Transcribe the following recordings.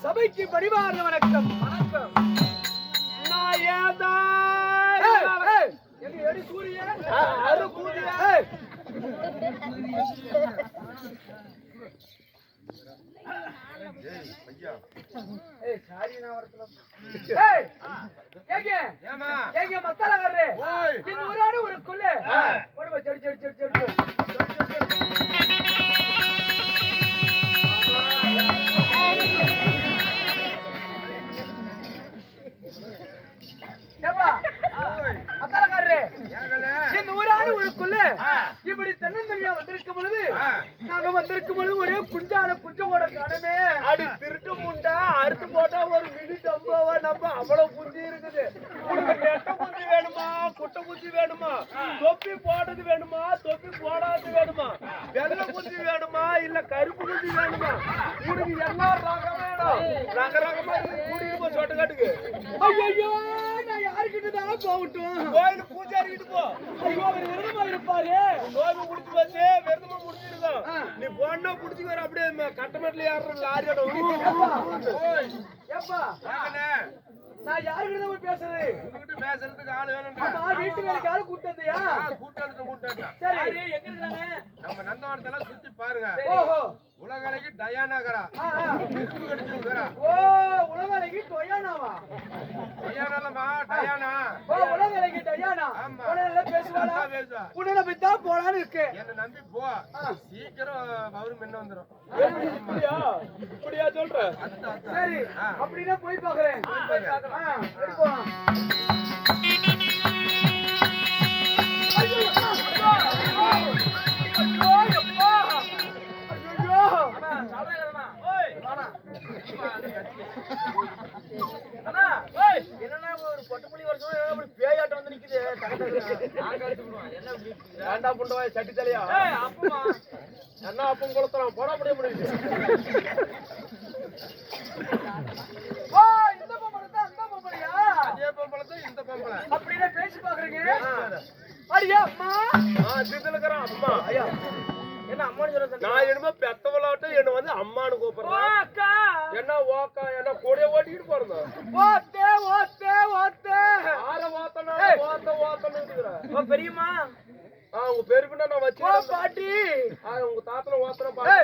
சபைக்கு பரிவார வணக்கம். வணக்கம். ஒரு கொள்ளு இப்படி தென்னந்தனியா வந்திருக்கும் பொழுது நாங்க வந்திருக்கும் பொழுது ஒரே குஞ்சான குஞ்சோட கடமே அடி திருட்டு முண்டா அறுத்து போட்டா ஒரு மினி டம்பாவா நம்ம அவ்வளவு குஞ்சு இருக்குது. நெட்ட குஞ்சு வேணுமா, குட்டை குஞ்சு வேணுமா, தொப்பி போடுறது வேணுமா, தொப்பி போடாது வேணுமா, வெள்ளை குஞ்சு வேணுமா, இல்ல கருப்பு குஞ்சு வேணுமா, உனக்கு என்ன ரகம் வேணும்? ரகரகமா கூடியிருப்போம் சொட்டக்காட்டுக்கு. ஐயோ நான் யாருக்கிட்டதான் போகட்டும்? கோயில் பூஜாரிக்கிட்டு போ. ஐயோ அவர் விரதமா இருப்பாரு. நோய்வு முடிச்சு வந்து விரதமா முடிச்சிருக்கோம். நீ போனா புடிச்சு வர அப்படியே கட்டமேட்ல யாரு லாரியோட நான் யாருக்கிட்ட போய் பேசுறது? உங்ககிட்ட பேசுறதுக்கு ஆளு வேணும். வீட்டு வேலைக்கு ஆளு கூட்டத்தையா? கூட்டம். சரி எங்க இருக்காங்க? நம்ம நந்தவனத்தெல்லாம் சுத்தி பாருங்க. ஓஹோ உலகலைக்கு டயானாகரா. ஓ உலகலைக்கு டயானாவா? டயானாலமா டயானா. ஓ உலகலைக்கு டயானா. உடனே பேசுவாளா? பேசுவா. உடனே போய்தா போலான்னு இருக்கு. என்ன நம்பி போ. சீக்கிரம் அவரு முன்ன வந்துரும். இப்படியா சொல்ற? சரி அப்படினா போய் பாக்குறேன். போய் பார்க்கலாம். சரி போலாம். என்னன்னா ஒரு பொட்டப்புளி வருஷம் பேயாட்டம் வந்து நிக்குது. ஏண்டா புண்டவாய் சட்டி தலையா? அப்பமா என்ன அப்பம் கொளுத்துறான் போட முடியாது. இந்த பொம்பளை அந்த பொம்பளையா? அதே பொம்பளை இந்த பொம்பளை அப்படியே பேசி பாக்குறீங்க. அடியா அம்மா சித்தலுக்குறான் அம்மா. ஐயா என்ன அம்மான்னு சொல்ற? நான் என்னமோ பெத்தவளாட்டம் என்ன வந்து அம்மானு கூப்பிடுறேன். என்ன ஓக்கா என்ன கூட ஓட்டிட்டு போறதா? ஓத்தே ஓத்தே ஓத்தே ஆற ஓத்தனா ஓத்தனுங்கற பெரியம்மா. உங்க பெருக்குனா நான் வச்சிட்டேன் பாட்டி. உங்க தாத்தல ஓத்தன பாட்டி.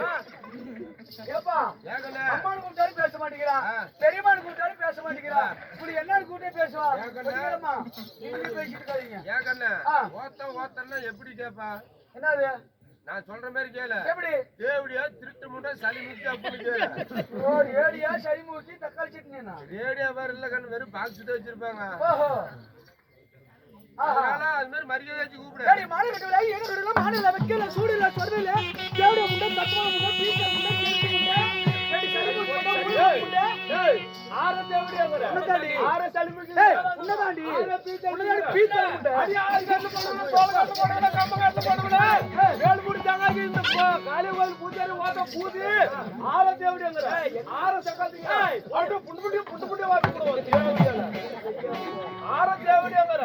ஏப்பா ஏகனே அம்மானு கூப்பிட்டாரு பேச மாட்டீங்களா? பெரியம்மானு கூப்பிட்டாரு பேச மாட்டீங்களா? இப்படி என்னன்னு கூப்பிட்டே பேசுவா? ஏகனேம்மா நீங்க பேசிட்டு இருக்காதீங்க. ஏகனே ஓத்தன்னா எப்படி கேப்பா? என்னது நான் சொல்ற மாதிரி கேளு. எப்படி ஏடியா திருட்டு முண்டை சளி முத்தி அப்படி கேளு. ஓ ஏடியா சளி முத்தி தக்காளி சட்னினா? ஏடியா வேற இல்ல கண்ணு வெறும் பாக்ஸ் வச்சிருப்பாங்க. ஓஹோ அதனால அது மாதிரி மரியாதை வச்சு கூப்பிடு. டேய் மாலை கட்டல ஏங்க கடல மாலைல வைக்கல சூடுல சொல்றல ஏடியா முண்டை தக்காளி முண்டை பீச்ச முண்டை திருட்டு முண்டை டேய் சளி முண்டை முண்டை டேய் ஆரத்தை எப்படியா உன்னதாண்டி ஆற சலிமுக்கு உன்னதாண்டி பீத்தா முட்டை அடி ஆறு கண்ணு போடுங்க தோல கண்ணு போடுங்க கம்ப கண்ணு போடுங்க வேல் முடிச்சாங்க இந்த காளி கோயில் பூஜாரி ஓட்ட பூதி ஆற தேவடிங்கற ஆற சக்காதீங்க ஓட்ட புண்டு வாட்டு போடுவோம் ஆற தேவடிங்கற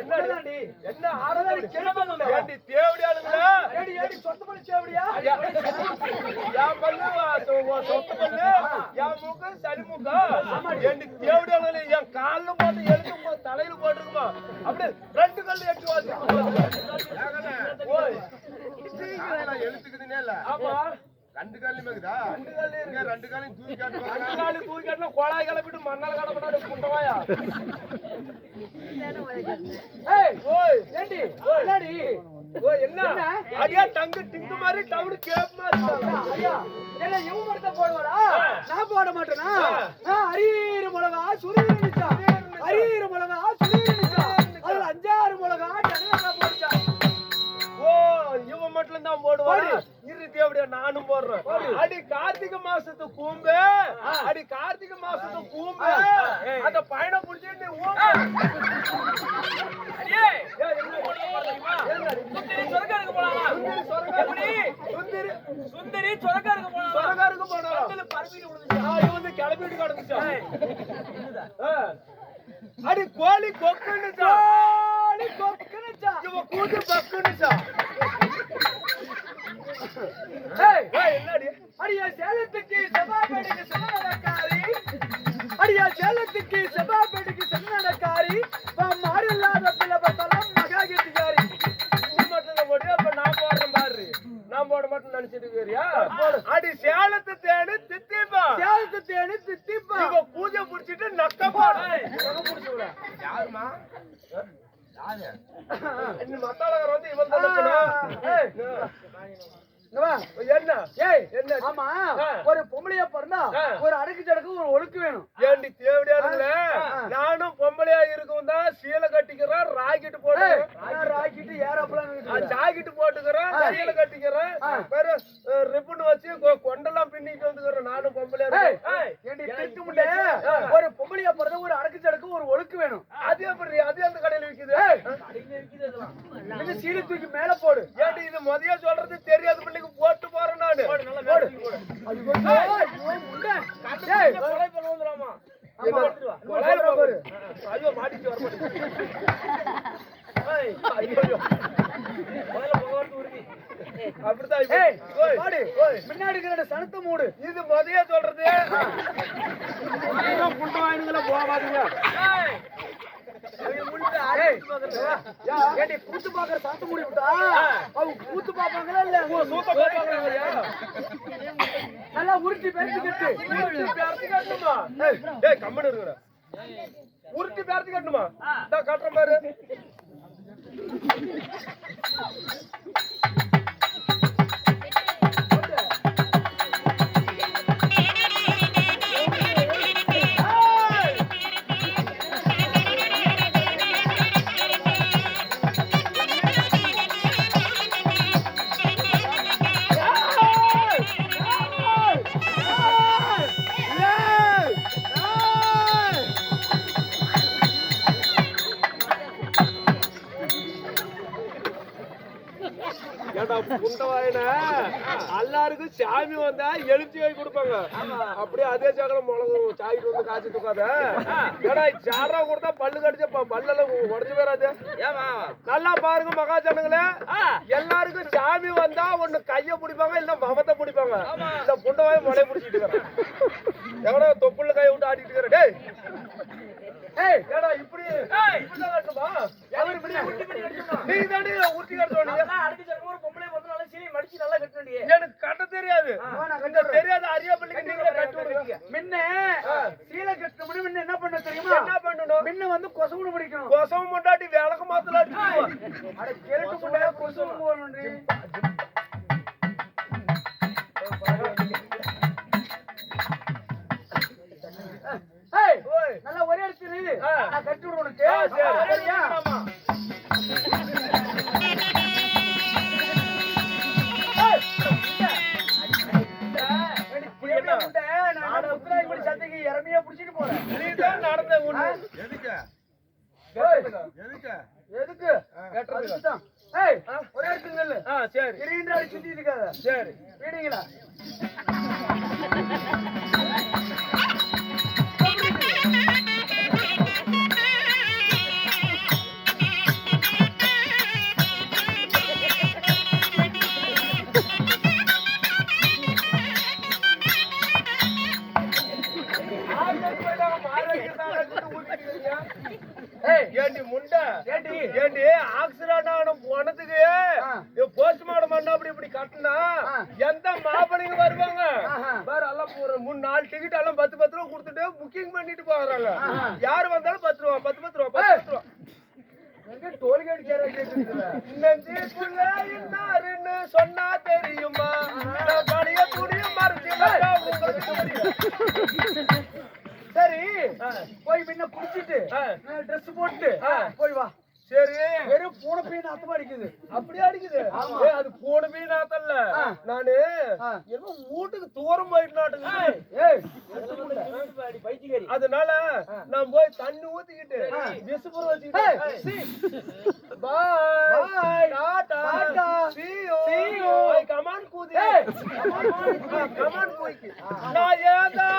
என்னடாண்டி என்ன ஆற தேவடி கேளுங்க ஏண்டி தேவடியாளுங்களா ஏடி சொத்து பண்ணி தேவடியா யா பல்லு சொத்து பண்ணு யா மூக்கு சரி மூக்கு ஏண்டி தேவடியாளுங்க என் கால்ல போட்டு எழுத்து தலையில போட்டுருக்குமா அப்படியே ரெண்டு கல்லு எட்டு வாச்சு ஓய் எழுத்துக்குதுனே இல்ல ஆமா ரெண்டு காலையும் இருக்குதா ரெண்டு காலையும் தூக்கி காட்டுவாங்க ரெண்டு காலையும் தூக்கி காட்டினா கோளாய் கிளப்பிட்டு மண்ணால கடப்படாது குண்டவாயா ஏய் ஓய் ஏண்டி என்னடி ஓய் என்ன அடியா டங்கு டிங்கு மாதிரி டவுன் கேப் மாதிரி ஐயா என்ன இவன் மட்டும் போடுவாடா நான் போட மாட்டேனா அரியர் மிளகா சுரீர் நிச்சா அரியர் மிளகா சுரீர் நிச்சா அதுல 5-6 மிளகா டனகா போடுச்சா ஓ இவன் மட்டும் தான் போடுவாரு இரு தேவடியா நானும் போடுறேன் அடி கார்த்திகை மாசத்து கூம்பு அடி கார்த்திகை மாசத்து கூம்பு அந்த பயண புடிச்சு நீ அடியே என்ன சுந்தரி சொரகாருக்கு போலாமா சுந்தரி சொரகாருக்கு போலாம் சொரகாருக்கு போனா அதுல பர்மிட் விடுதுடா இவன் கிளம்பிட்டு கடந்துச்சா அடி கோழி கொக்குனுச்சா கோழி கொக்குனுச்சா இவ கூது பக்குனுச்சா ஏய் என்னடி அடியா சேலத்துக்கு சபாபேடிக்கு சன்னடக்காரி அடியா சேலத்துக்கு சபாபேடிக்கு சன்னடக்காரி மாறு இல்லாத பிள்ளை பத்தலாம் மகா கெட்டிக்காரி நீ மட்டும் போடு அப்ப நான் போடுறேன் பாரு நான் போட மாட்டேன்னு நினைச்சிட்டு இருக்கறியா அடி சேலத்து தேனு தித்திப்பா சேலத்து தேனு தித்திப்பா இவ பூஜை புடிச்சிட்டு நக்கப்பா புடிச்சு விட யாருமா யாரு இந்த மத்தாளகர் வந்து இவன் தான் என்ன என்ன ஆமா ஒரு பொம்பளையா பிறந்தா ஒரு அடக்கு ஜடக்கு ஒரு ஒழுக்கு வேணும் ஏண்டி தேவடியாருங்களே நானும் பொம்பளையா இருக்கும் தான் சீலை கட்டிக்கிறேன் ராக்கெட் போட்டு ராக்கெட் ஏரோப்ளேன் ஜாக்கெட் போட்டுக்கிறேன் சீலை கட்டிக்கிறேன் வேற ரிப்பன் வச்சு கொண்டெல்லாம் பின்னிட்டு வந்துக்கிறேன் நானும் பொம்பளையா ஏண்டி திட்டு முண்டே ஒரு பொம்பளையா பிறந்தா ஒரு அடக்கு ஜடக்கு ஒரு ஒழுக்கு வேணும் அது எப்படி அது அந்த கடையில விக்குது கடையில விக்குது அதெல்லாம் சீலை தூக்கி மேல போடு ஏண்டி இது மதியா சொல்றது தெரியாது பிள்ளைக்கு போட்டு போறேன் நானு போடு நல்லா போடு அது கொண்டு ஐயோ முண்டை ஏய் கொலை பண்ண வந்துறாமா ஆமா கொலை பாரு ஐயோ மாட்டிட்டு வர மாட்டேங்குது ஏய் ஐயோ கொலைல போறது உருவி அப்படிதான் ஏய் பாடி பின்னாடி இருக்கிற சனத்த மூடு இது மதியா சொல்றது நீங்க புண்டு வாங்குங்கள போவாதீங்க ஏய் ஏண்டி கூத்து பாக்குற சாத்து மூடி விட்டா அவங்க கூத்து பாப்பாங்களா இல்ல சூத்த பாப்பாங்களா நல்லா உருட்டி பேர்த்து கட்டுமா ஏய் கம்மன் இருக்குற உருட்டி பேர்த்து கட்டுமா இந்த கட்டுற பாரு எல்லாருக்கும் சாமி வந்தா எழுச்சி வாங்கி கொடுப்பாங்க அப்படியே அதே சாக்கல மிளகு சாயிட்டு வந்து காய்ச்சி தூக்காத ஏடா சாரா கொடுத்தா பல்லு கடிச்ச பல்லெல்லாம் உடஞ்சு போயிடாது நல்லா பாருங்க மகாஜனங்களே எல்லாருக்கும் சாமி வந்தா ஒண்ணு கைய பிடிப்பாங்க இல்ல மமத்தை பிடிப்பாங்க இந்த புண்டவாய மழைய பிடிச்சிட்டு இருக்கிறேன் எவனோ தொப்புள்ள கைய விட்டு ஆடிட்டு இருக்கிறேன் டேய் ஏய் ஏடா இப்படி இப்படிதான் கட்டுமா நீ தாண்டி ஊட்டி கட்டுவாங்க அடுத்து ஒரு பொம்பளை வந்து நல்லா சீனி மடிச்சு நல்லா கட்டுறீங்க எனக்கு கட்ட தெரியாது தெரியாது அரியா பள்ளிக்கு நீங்களே கட்டி விடுவீங்க முன்ன சீலை கட்டணும் முன்ன என்ன பண்ண தெரியுமா என்ன பண்ணணும் முன்ன வந்து கொசவுன்னு பிடிக்கணும் கொசவு முண்டாட்டி விளக்கு மாத்தல அடிச்சு அட கேரட்டு முண்டா கொசவு போறணும்டி ஏய் நல்லா ஒரே இடத்துல இரு நான் கட்டி விடுறேன் உனக்கு சரியா ஆமா இறமையா புடிச்சிட்டு போறேன் எதுக்கு எதுக்கு அதுக்குதான். ஏய், ஒரே இடத்துல நில்லு. சரி கிரீண்டா சுத்தி இருக்காத. சரி வீடுங்களா ஏண்டி முண்டை ஏண்டி ஆக்சிடென்ட் ஆன போனதுக்கு போஸ்ட்மார்டம் பண்ண அப்படி இப்படி கட்டினா எந்த மாப்பிள்ளைங்க வருவாங்க வேற எல்லாம் 3-4 டிக்கெட் எல்லாம் 10 ரூபா கொடுத்துட்டு புக்கிங் பண்ணிட்டு போறாங்க. யாரு வந்தாலும் 10 ரூபா 10 ரூபா டோல்கேட் இன்னாருன்னு சொன்னா தெரியுமா பழைய துணியும் மறைச்சு உங்களுக்கு தெரியும். சரி போய் பின்ன குடிச்சிட்டு ட்ரெஸ் போட்டு போய் வா. சரி வெறும் பூனை பீன் அத்தமா அடிக்குது. அப்படியே அடிக்குது. அது போன மீன் நாத்தல்ல நானு என்ன வீட்டுக்கு தூரம் போயிட்டு அதனால நான் போய் தண்ணி ஊத்திக்கிட்டு விசுபுரம் வச்சுக்கிட்டு bye tata see you come கூதி கமான் கூய்க்கு நான் ஏதா